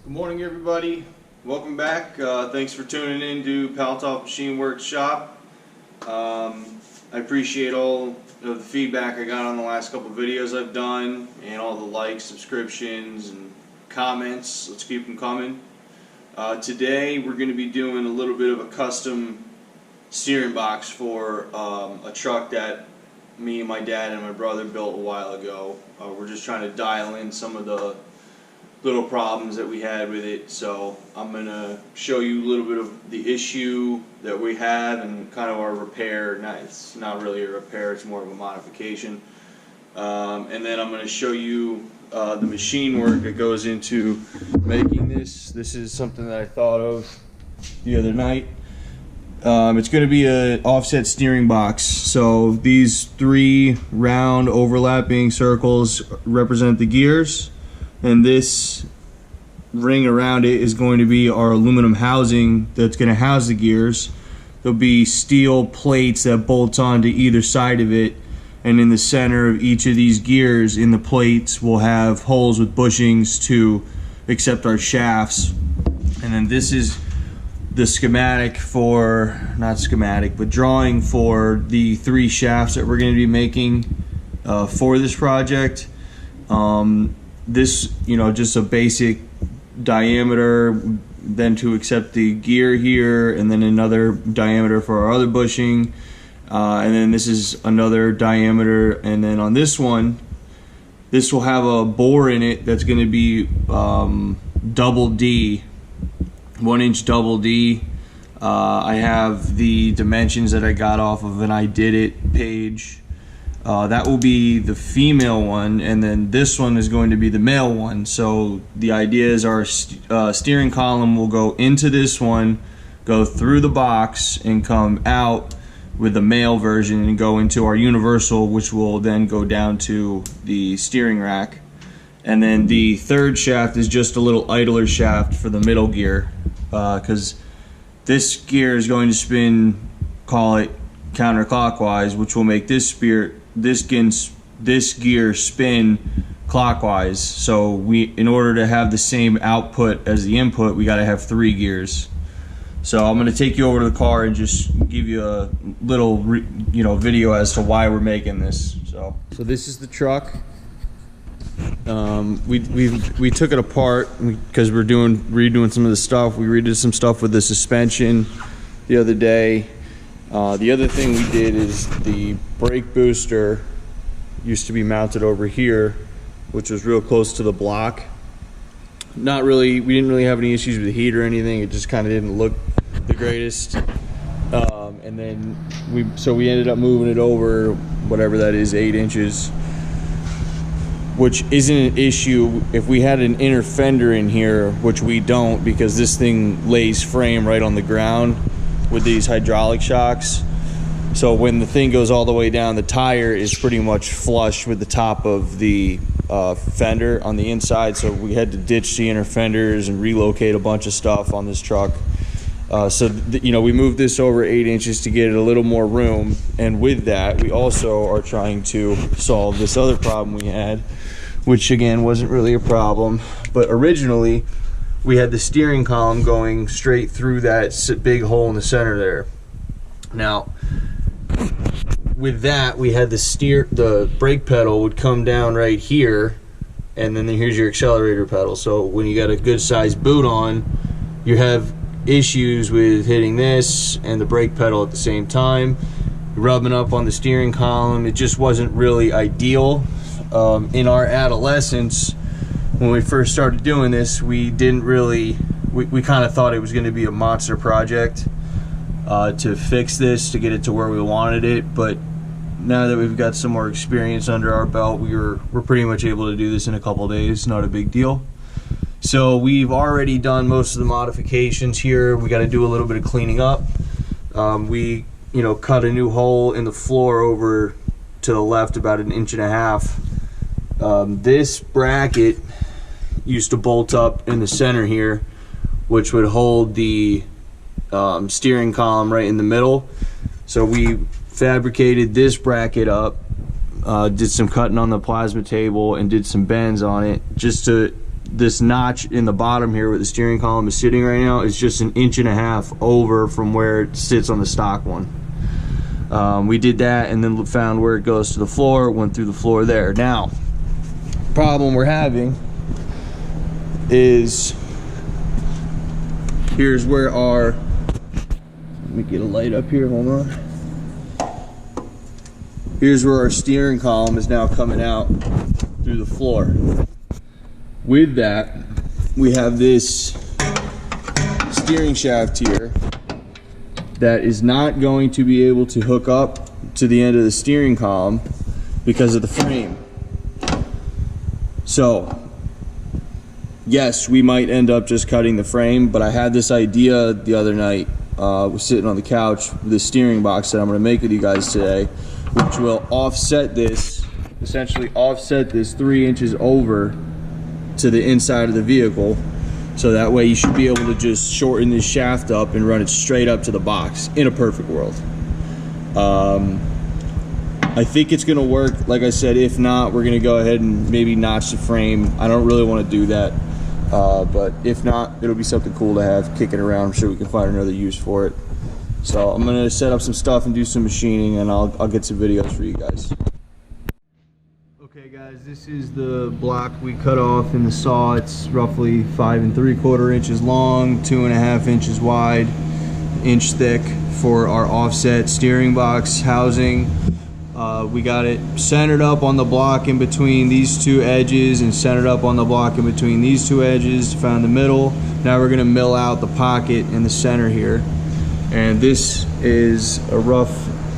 Good morning, everybody. Welcome back. Thanks for tuning in to Paltauf Machine Works Shop. I appreciate all of the feedback I got on the last couple videos I've done, and all the likes, subscriptions, and comments. Let's keep them coming. Today we're going to be doing a little bit of a custom steering box for a truck that me and my dad and my brother built a while ago. We're just trying to dial in some of the little problems that we had with it, so I'm going to show you a little bit of the issue that we have and kind of our repair. It's not really a repair, it's more of a modification. And then I'm going to show you the machine work that goes into making this. This is something that I thought of the other night. It's going to be an offset steering box. So these three round overlapping circles represent the gears, and this ring around it is going to be our aluminum housing that's going to house the gears. There'll be steel plates that bolt onto either side of it, and in the center of each of these gears in the plates we'll have holes with bushings to accept our shafts. And then this is the schematic for, not schematic, but drawing for the three shafts that we're going to be making for this project. This, just a basic diameter, then to accept the gear here, and then another diameter for our other bushing, and then this is another diameter. And then on this one, this will have a bore in it that's going to be double D, 1-inch double D. I have the dimensions that I got off of an I Did It page. That will be the female one, and then this one is going to be the male one. So the idea is our steering column will go into this one, go through the box, and come out with the male version and go into our universal, which will then go down to the steering rack. And then the third shaft is just a little idler shaft for the middle gear, because this gear is going to spin, call it counterclockwise, which will make this gear spin clockwise. So in order to have the same output as the input, we got to have three gears. So I'm going to take you over to the car and just give you a little video as to why we're making this. So this is the truck. We took it apart because we're redoing some of the stuff. We redid some stuff with the suspension the other day. The other thing we did is the brake booster used to be mounted over here, which was real close to the block. We didn't really have any issues with the heat or anything. It just kind of didn't look the greatest. And then we ended up moving it over, whatever that is, 8 inches, which isn't an issue if we had an inner fender in here, which we don't, because this thing lays frame right on the ground with these hydraulic shocks. So when the thing goes all the way down, the tire is pretty much flush with the top of the fender on the inside. So we had to ditch the inner fenders and relocate a bunch of stuff on this truck. We moved this over 8 inches to get it a little more room. And with that, we also are trying to solve this other problem we had, which again wasn't really a problem. But originally, we had the steering column going straight through that big hole in the center there. Now, with that, we had the brake pedal would come down right here, and then here's your accelerator pedal. So when you got a good sized boot on, you have issues with hitting this and the brake pedal at the same time, rubbing up on the steering column. It just wasn't really ideal. In our adolescence, when we first started doing this, we kind of thought it was going to be a monster project to fix this, to get it to where we wanted it. But now that we've got some more experience under our belt, we're pretty much able to do this in a couple days. Not a big deal. So we've already done most of the modifications here. We got to do a little bit of cleaning up. We cut a new hole in the floor over to the left about 1.5 inches. This bracket used to bolt up in the center here, which would hold the steering column right in the middle. So we fabricated this bracket up, did some cutting on the plasma table, and did some bends on it just to this notch in the bottom here where the steering column is sitting right now is just 1.5 inches over from where it sits on the stock one. We did that and then found where it goes to the floor, went through the floor there. Now, problem we're having is, here's where our, let me get a light up here, hold on. Here's where our steering column is now coming out through the floor. With that, we have this steering shaft here that is not going to be able to hook up to the end of the steering column because of the frame. So, yes, we might end up just cutting the frame, but I had this idea the other night. Was sitting on the couch with the steering box that I'm going to make with you guys today, which will offset this, essentially offset this 3 inches over to the inside of the vehicle. So that way you should be able to just shorten this shaft up and run it straight up to the box in a perfect world. I think it's gonna work. Like I said, if not, we're gonna go ahead and maybe notch the frame. I don't really want to do that, but if not, it'll be something cool to have kicking around. I'm sure we can find another use for it. So I'm gonna set up some stuff and do some machining, and I'll get some videos for you guys. Okay guys, this is the block we cut off in the saw. It's roughly 5 3/4 inches long, 2.5 inches wide, inch thick for our offset steering box housing. We got it centered up on the block in between these two edges and centered up on the block in between these two edges, found the middle. Now we're gonna mill out the pocket in the center here. And this is a rough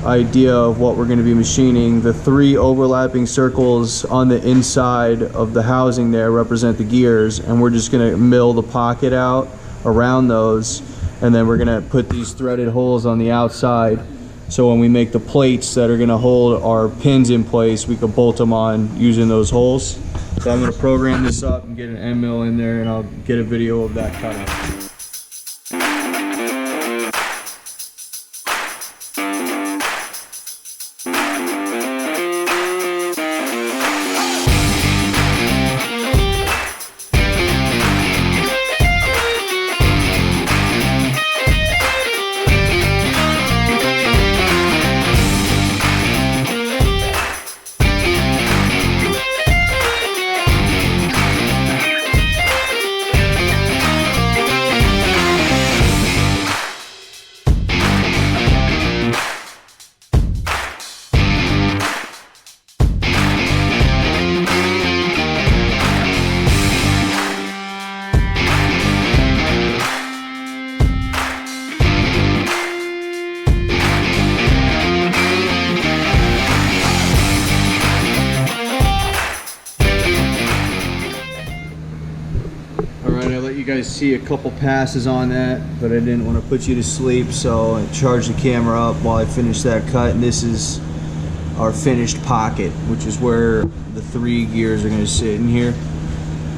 idea of what we're going to be machining. The 3 overlapping circles on the inside of the housing there represent the gears, and we're just going to mill the pocket out around those, and then we're going to put these threaded holes on the outside, so when we make the plates that are going to hold our pins in place, we can bolt them on using those holes. So I'm going to program this up and get an end mill in there, and I'll get a video of that cut out. You guys see a couple passes on that, but I didn't want to put you to sleep, so I charged the camera up while I finished that cut. And this is our finished pocket, which is where the 3 gears are going to sit in here.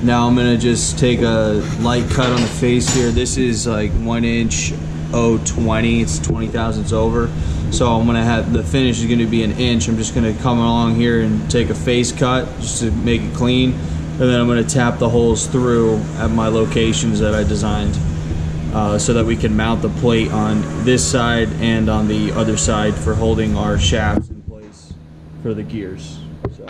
Now I'm going to just take a light cut on the face here. This is like 1 inch 0.20, it's 20 thousandths over. So I'm going to have, the finish is going to be 1 inch. I'm just going to come along here and take a face cut just to make it clean. And then I'm going to tap the holes through at my locations that I designed, so that we can mount the plate on this side and on the other side for holding our shafts in place for the gears. So.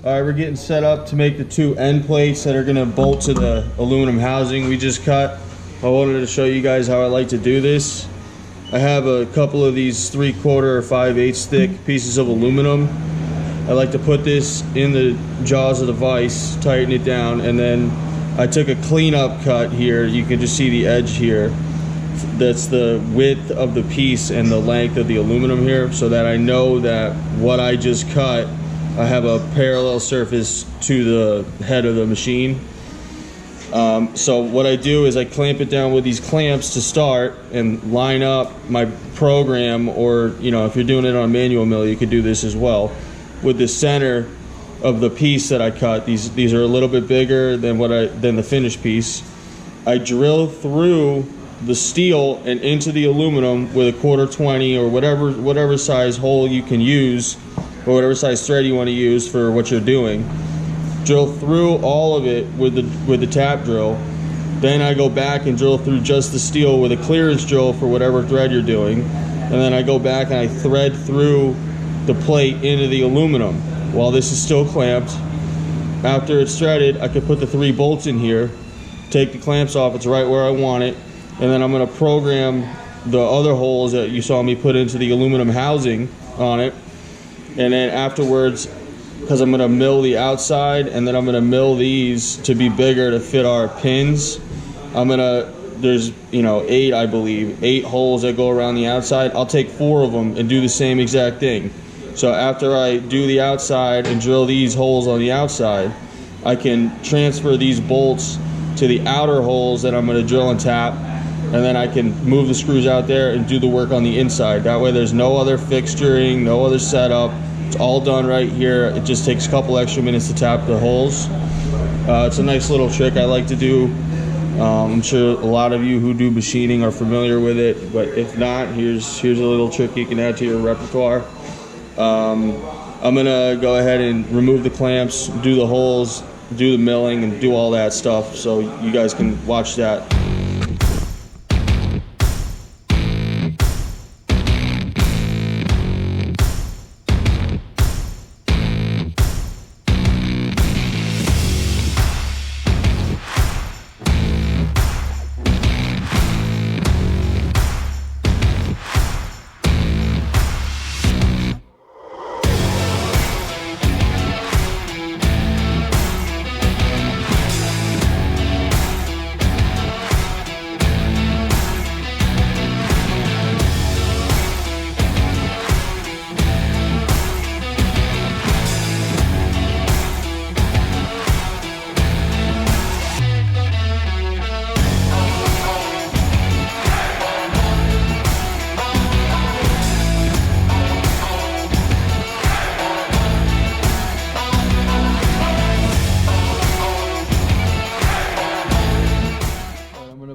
Alright, we're getting set up to make the 2 end plates that are going to bolt to the aluminum housing we just cut. I wanted to show you guys how I like to do this. I have a couple of these 3/4 or 5/8 thick pieces of aluminum. I like to put this in the jaws of the vise, tighten it down, and then I took a cleanup cut here. You can just see the edge here. That's the width of the piece and the length of the aluminum here, so that I know that what I just cut, I have a parallel surface to the head of the machine. So what I do is I clamp it down with these clamps to start and line up my program, or you know, if you're doing it on a manual mill, you could do this as well, with the center of the piece that I cut. These are a little bit bigger than the finished piece. I drill through the steel and into the aluminum with a 1/4-20 or whatever size hole you can use, or whatever size thread you want to use for what you're doing. Drill through all of it with the tap drill. Then I go back and drill through just the steel with a clearance drill for whatever thread you're doing. And then I go back and I thread through the plate into the aluminum while this is still clamped. After it's threaded, I can put the 3 bolts in here, take the clamps off, it's right where I want it, and then I'm going to program the other holes that you saw me put into the aluminum housing on it. And then afterwards, because I'm going to mill the outside and then I'm going to mill these to be bigger to fit our pins, there's 8, I believe, 8 holes that go around the outside. I'll take 4 of them and do the same exact thing. So after I do the outside and drill these holes on the outside, I can transfer these bolts to the outer holes that I'm going to drill and tap, and then I can move the screws out there and do the work on the inside. That way there's no other fixturing, no other setup. It's all done right here. It just takes a couple extra minutes to tap the holes. It's a nice little trick I like to do. I'm sure a lot of you who do machining are familiar with it, but if not, here's a little trick you can add to your repertoire. I'm gonna go ahead and remove the clamps, do the holes, do the milling, and do all that stuff, so you guys can watch that.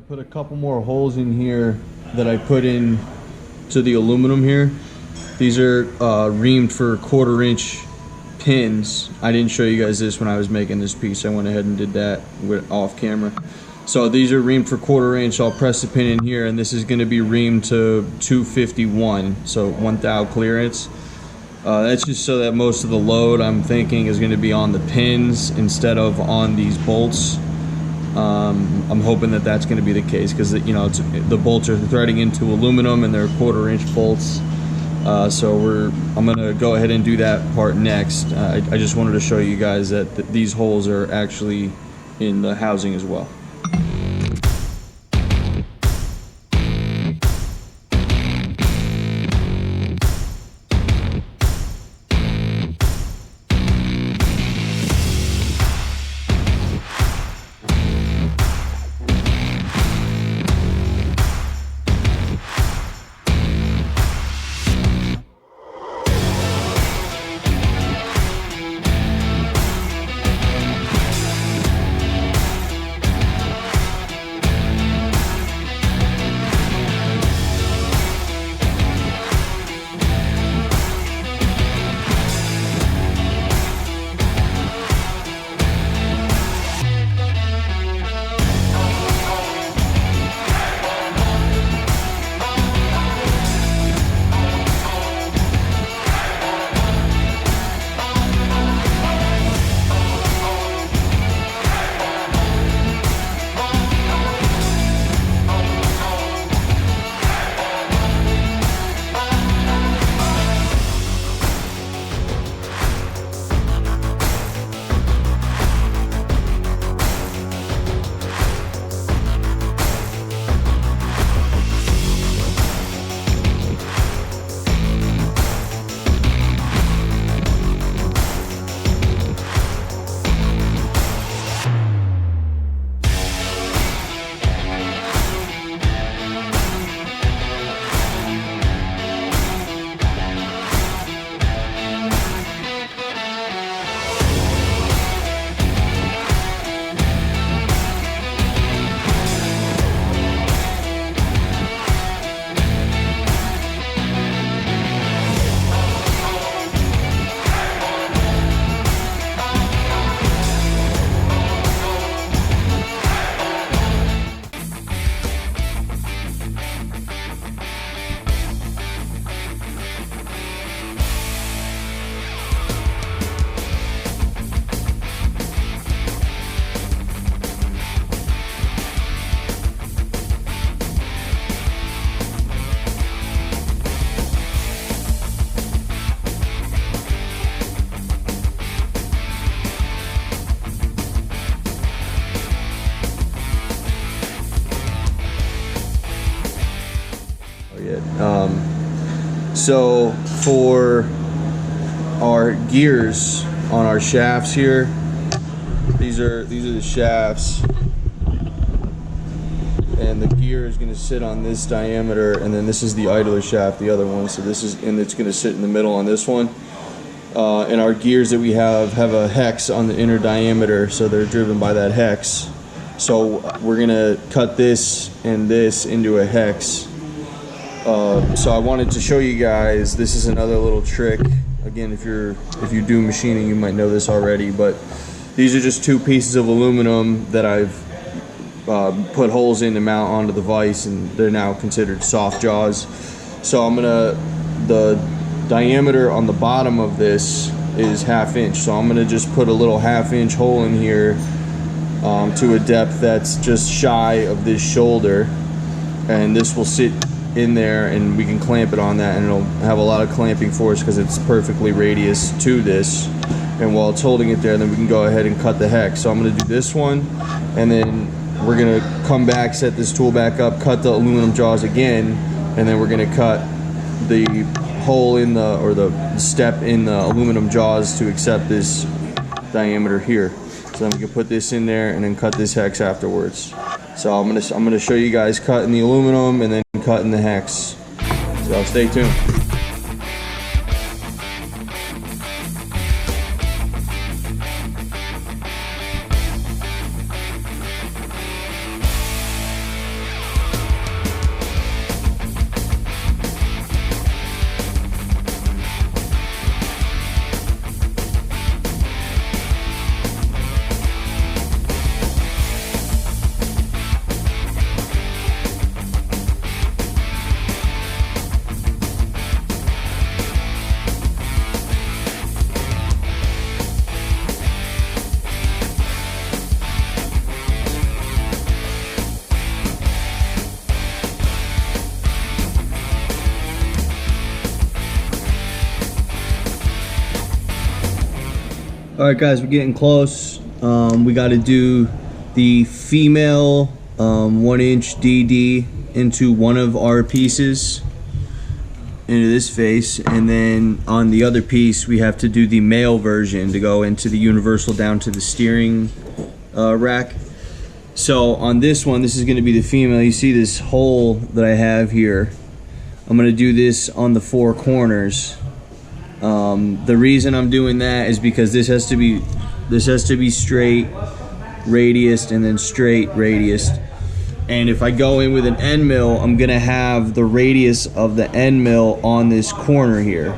Put a couple more holes in here that I put in to the aluminum here. These are reamed for 1/4-inch pins. I didn't show you guys this when I was making this piece. I went ahead and did that off camera. So these are reamed for 1/4-inch. I'll press the pin in here, and this is going to be reamed to 251, so 1 thou clearance. That's just so that most of the load, I'm thinking, is going to be on the pins instead of on these bolts. I'm hoping that that's going to be the case, because the bolts are threading into aluminum and they're 1/4-inch bolts. I'm going to go ahead and do that part next. I just wanted to show you guys that these holes are actually in the housing as well. yet. So for our gears on our shafts here, these are the shafts, and the gear is going to sit on this diameter, and then this is the idler shaft, the other one. So this is, and it's going to sit in the middle on this one. And our gears that we have a hex on the inner diameter, so they're driven by that hex. So we're gonna cut this and this into a hex. So I wanted to show you guys, this is another little trick. Again, if you do machining, you might know this already, but these are just two pieces of aluminum that I've put holes in to mount onto the vise, and they're now considered soft jaws. So the diameter on the bottom of this is 1/2 inch, so I'm gonna just put a little 1/2 inch hole in here to a depth that's just shy of this shoulder, and this will sit in there and we can clamp it on that, and it'll have a lot of clamping force because it's perfectly radius to this. And while it's holding it there, then we can go ahead and cut the hex. So I'm gonna do this one, and then we're gonna come back, set this tool back up, cut the aluminum jaws again, and then we're gonna cut the hole in the, or the step in the aluminum jaws to accept this diameter here. So then we can put this in there and then cut this hex afterwards. So I'm gonna show you guys cutting the aluminum and then cutting the hex. So stay tuned. Alright guys, we're getting close. We got to do the female 1-inch DD into one of our pieces, into this face, and then on the other piece we have to do the male version to go into the universal down to the steering rack. So on this one, this is going to be the female. You see this hole that I have here. I'm going to do this on the 4 corners. The reason I'm doing that is because this has to be straight radius and then straight radius. And if I go in with an end mill, I'm gonna have the radius of the end mill on this corner here,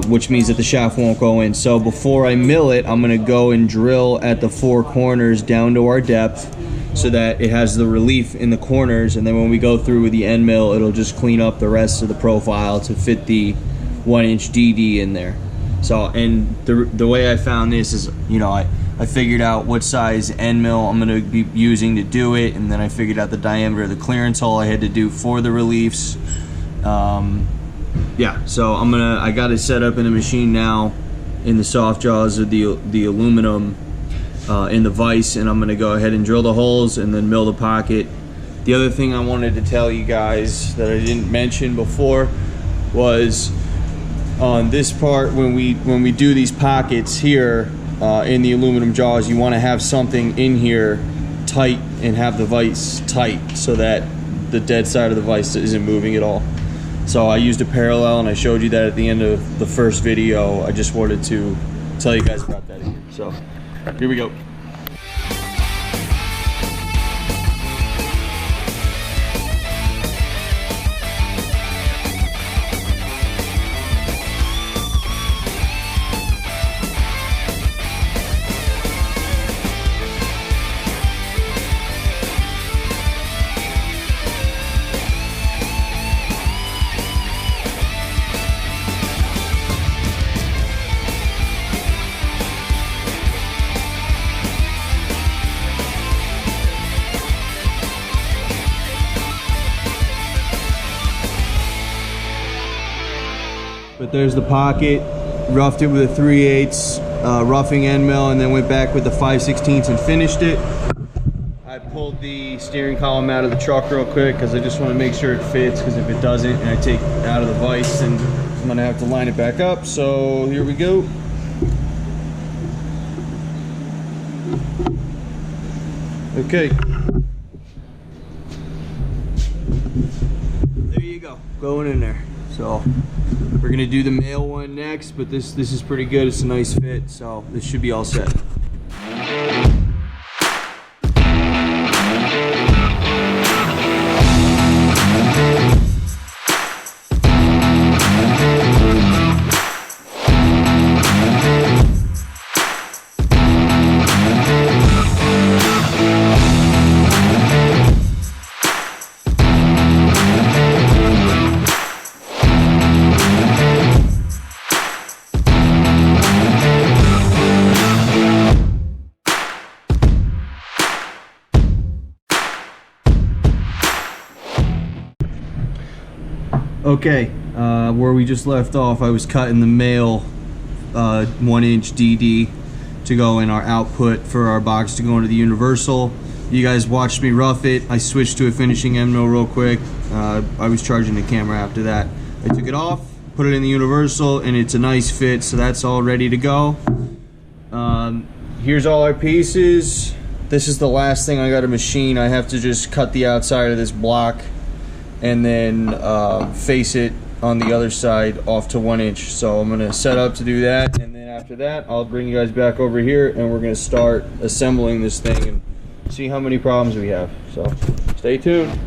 which means that the shaft won't go in. So before I mill it, I'm gonna go and drill at the 4 corners down to our depth so that it has the relief in the corners, and then when we go through with the end mill, it'll just clean up the rest of the profile to fit the 1-inch DD in there. So, and the way I found this is, you know, I figured out what size end mill I'm going to be using to do it, and then I figured out the diameter of the clearance hole I had to do for the reliefs. Yeah, so I got it set up in the machine now in the soft jaws of the aluminum in the vise, and I'm going to go ahead and drill the holes and then mill the pocket. The other thing I wanted to tell you guys that I didn't mention before was on this part, when we do these pockets here in the aluminum jaws, you want to have something in here tight and have the vise tight so that the dead side of the vise isn't moving at all. So I used a parallel, and I showed you that at the end of the first video. I just wanted to tell you guys about that again. So here we go. But there's the pocket. Roughed it with a 3/8 roughing end mill, and then went back with the 5/16 and finished it. I pulled the steering column out of the truck real quick because I just want to make sure it fits, because if it doesn't and I take it out of the vise, then I'm gonna have to line it back up. So here we go. Okay. There you go. Going in there. So we're gonna do the male one next, but this is pretty good. It's a nice fit, so this should be all set. Okay, where we just left off, I was cutting the male 1-inch DD to go in our output for our box to go into the universal. You guys watched me rough it. I switched to a finishing end mill real quick. I was charging the camera after that. I took it off, put it in the universal, and it's a nice fit, so that's all ready to go. Here's all our pieces. This is the last thing I got to machine. I have to just cut the outside of this block and then face it on the other side off to 1 inch. So I'm gonna set up to do that, and then after that I'll bring you guys back over here and we're gonna start assembling this thing and see how many problems we have. So stay tuned.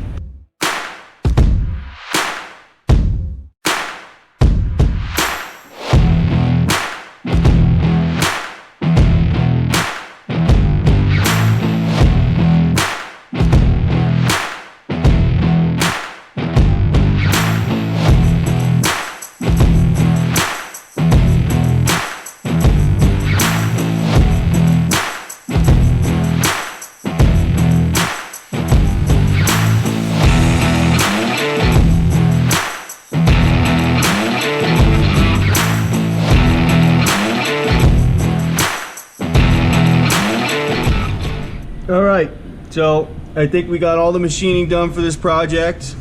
Alright, so I think we got all the machining done for this project.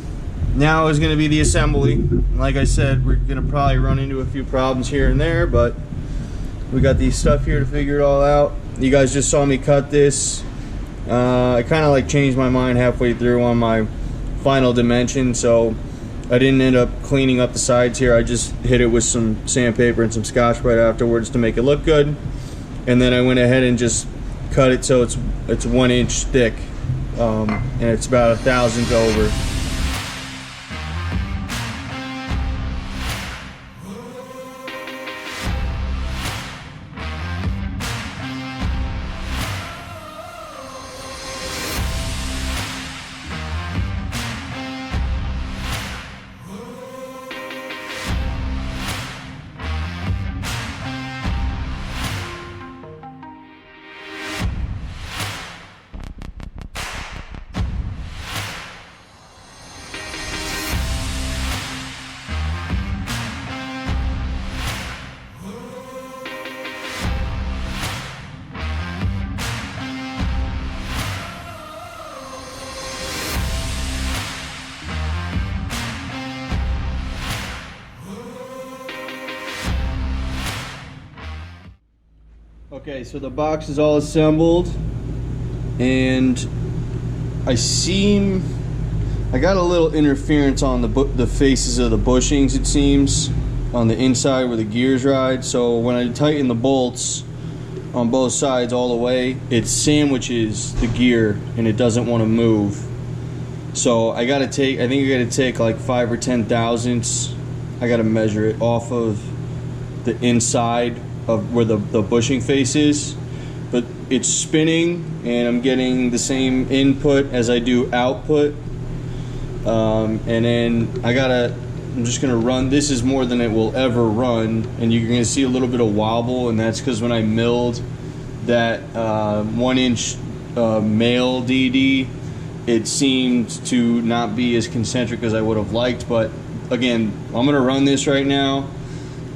Now is going to be the assembly. Like I said, we're going to probably run into a few problems here and there, but we got these stuff here to figure it all out. You guys just saw me cut this. I kind of like changed my mind halfway through on my final dimension, so I didn't end up cleaning up the sides here. I just hit it with some sandpaper and some Scotch-Brite afterwards to make it look good. And then I went ahead and just cut it so it's 1 inch thick, and it's about 1 thousandth over. Okay, so the box is all assembled, and I got a little interference on the faces of the bushings, it seems, on the inside where the gears ride. So when I tighten the bolts on both sides all the way, it sandwiches the gear and it doesn't want to move. So I think I gotta take like 5 or 10 thousandths. I gotta measure it off of the inside of where the bushing face is, but it's spinning and I'm getting the same input as I do output, and then I'm just gonna run. This is more than it will ever run, and you're gonna see a little bit of wobble, and that's because when I milled that 1 inch male DD, it seemed to not be as concentric as I would have liked. But again, I'm gonna run this right now,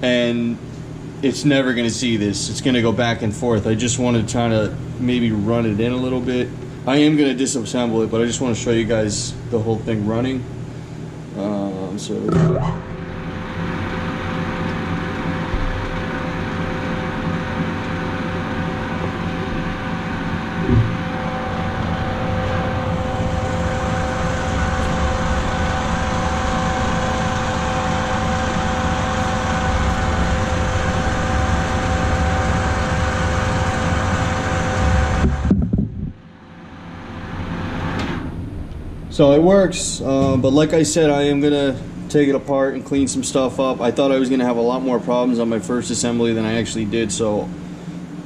and it's never going to see this. It's going to go back and forth. I just want to try to maybe run it in a little bit. I am going to disassemble it, but I just want to show you guys the whole thing running. So it works, but like I said, I am gonna take it apart and clean some stuff up. I thought I was gonna have a lot more problems on my first assembly than I actually did, so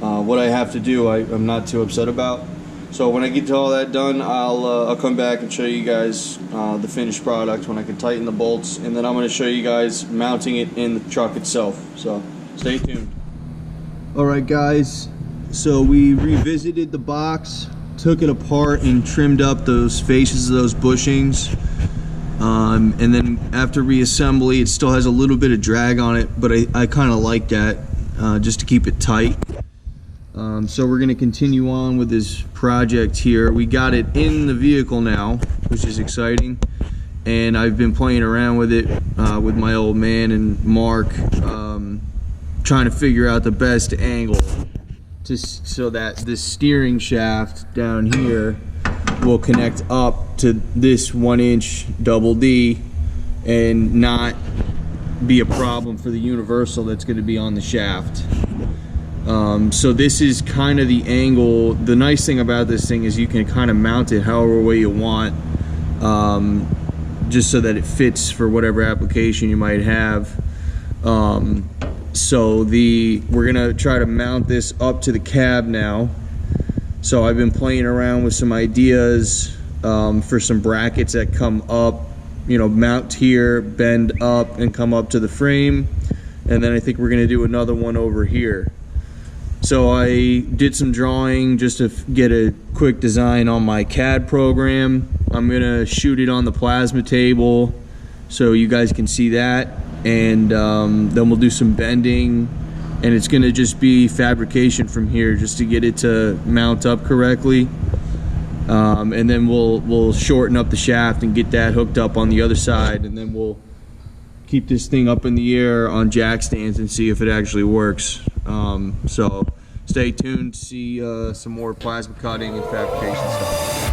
what I have to do, I'm not too upset about. So when I get to all that done, I'll come back and show you guys the finished product when I can tighten the bolts, and then I'm gonna show you guys mounting it in the truck itself. So stay tuned. Alright guys, so we revisited the box, took it apart and trimmed up those faces of those bushings, and then after reassembly it still has a little bit of drag on it, but I kind of like that just to keep it tight. So we're going to continue on with this project here. We got it in the vehicle now, which is exciting, and I've been playing around with it with my old man and Mark, trying to figure out the best angle so that this steering shaft down here will connect up to this 1-inch double D and not be a problem for the universal that's going to be on the shaft. So this is kind of the angle. The nice thing about this thing is you can kind of mount it however way you want, just so that it fits for whatever application you might have. So we're gonna try to mount this up to the cab now. So I've been playing around with some ideas for some brackets that come up, mount here, bend up, and come up to the frame. And then I think we're gonna do another one over here. So I did some drawing just to get a quick design on my CAD program. I'm gonna shoot it on the plasma table so you guys can see that. And then we'll do some bending, and it's going to just be fabrication from here just to get it to mount up correctly, and then we'll shorten up the shaft and get that hooked up on the other side, and then we'll keep this thing up in the air on jack stands and see if it actually works. So stay tuned to see some more plasma cutting and fabrication stuff.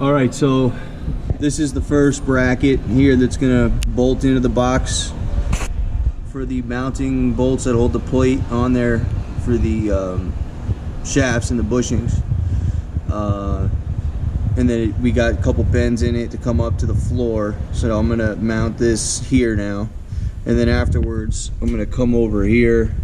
Alright, so this is the first bracket here that's going to bolt into the box for the mounting bolts that hold the plate on there for the shafts and the bushings. And then we got a couple bends in it to come up to the floor, so I'm going to mount this here now. and then afterwards I'm gonna come over here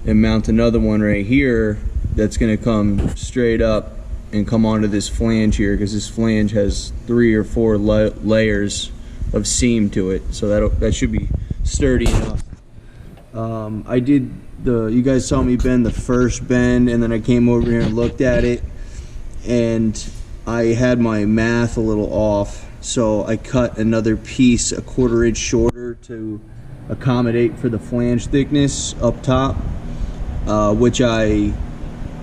and mount another one right here that's gonna come straight up and come onto this flange here, because this flange has 3 or 4 layers of seam to it, so that should be sturdy enough. I did you guys saw me bend the first bend, and then I came over here and looked at it, and I had my math a little off, so I cut another piece 1/4 inch shorter to accommodate for the flange thickness up top, which I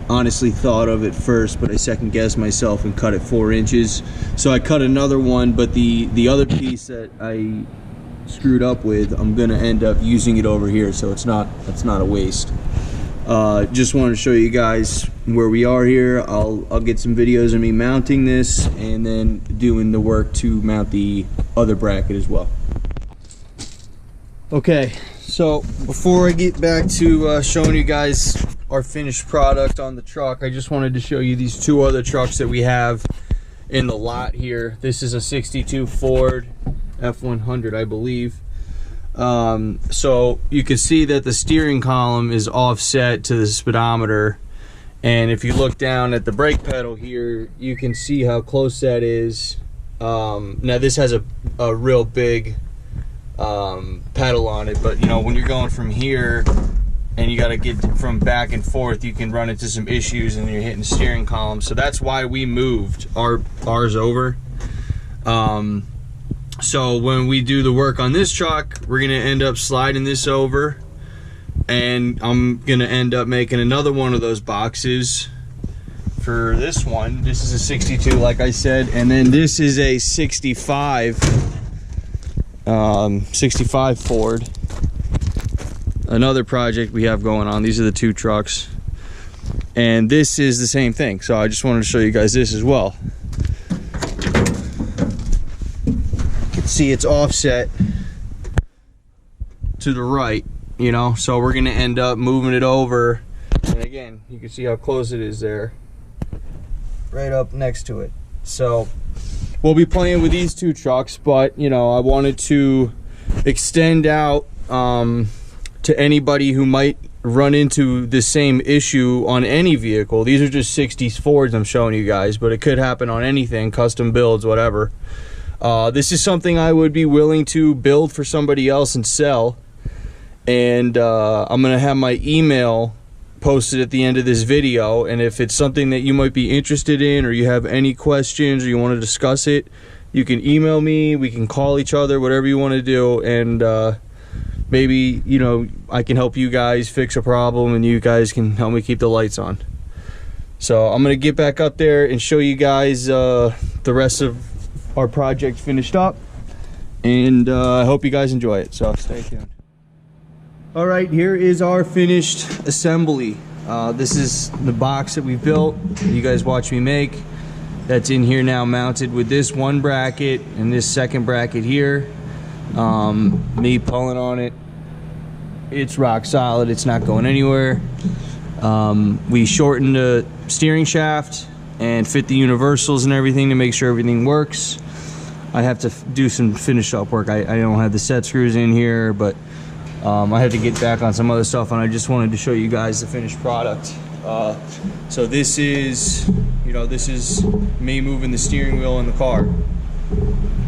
honestly thought of at first, but I second guessed myself and cut it 4 inches. So I cut another one, but the other piece that I screwed up with, I'm gonna end up using it over here, so it's not a waste. Just wanted to show you guys where we are here. I'll get some videos of me mounting this and then doing the work to mount the other bracket as well. Okay, so before I get back to showing you guys our finished product on the truck, I just wanted to show you these 2 other trucks that we have in the lot here. This is a 62 Ford F100, I believe. So you can see that the steering column is offset to the speedometer, and if you look down at the brake pedal here, you can see how close that is. Now this has a real big pedal on it, but you know, when you're going from here and you got to get from back and forth, you can run into some issues and you're hitting the steering column. So that's why we moved ours over. So when we do the work on this truck, we're gonna end up sliding this over, and I'm gonna end up making another one of those boxes for this one. This is a 62, like I said, and then this is a 65 Ford. Another project we have going on. These are the 2 trucks, and this is the same thing. So I just wanted to show you guys this as well. You can see it's offset to the right, you know, so we're gonna end up moving it over, and again, you can see how close it is there, right up next to it. So we'll be playing with these 2 trucks, but you know, I wanted to extend out to anybody who might run into the same issue on any vehicle. These are just 60s Fords I'm showing you guys, but it could happen on anything, custom builds, whatever. This is something I would be willing to build for somebody else and sell, and I'm gonna have my email posted at the end of this video, and if it's something that you might be interested in, or you have any questions, or you want to discuss it, you can email me, we can call each other, whatever you want to do, and maybe, you know, I can help you guys fix a problem, and you guys can help me keep the lights on. So I'm gonna get back up there and show you guys the rest of our project finished up, and I hope you guys enjoy it, so stay tuned. All right, here is our finished assembly. This is the box that we built, you guys watch me make. That's in here now, mounted with this one bracket and this second bracket here. Me pulling on it, it's rock solid, it's not going anywhere. We shortened the steering shaft and fit the universals and everything to make sure everything works. I have to do some finish up work. I don't have the set screws in here, but I had to get back on some other stuff, and I just wanted to show you guys the finished product. So this is, you know, this is me moving the steering wheel in the car,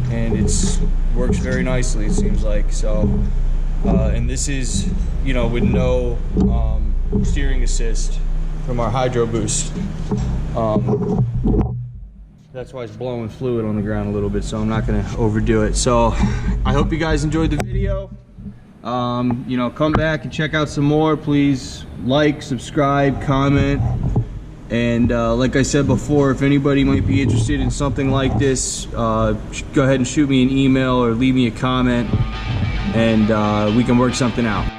and it's works very nicely, it seems like. So and this is, you know, with no steering assist from our Hydro Boost. That's why it's blowing fluid on the ground a little bit, so I'm not gonna overdo it. So I hope you guys enjoyed the video. You know, come back and check out some more. Please like, subscribe, comment, and like I said before, if anybody might be interested in something like this, go ahead and shoot me an email or leave me a comment, and we can work something out.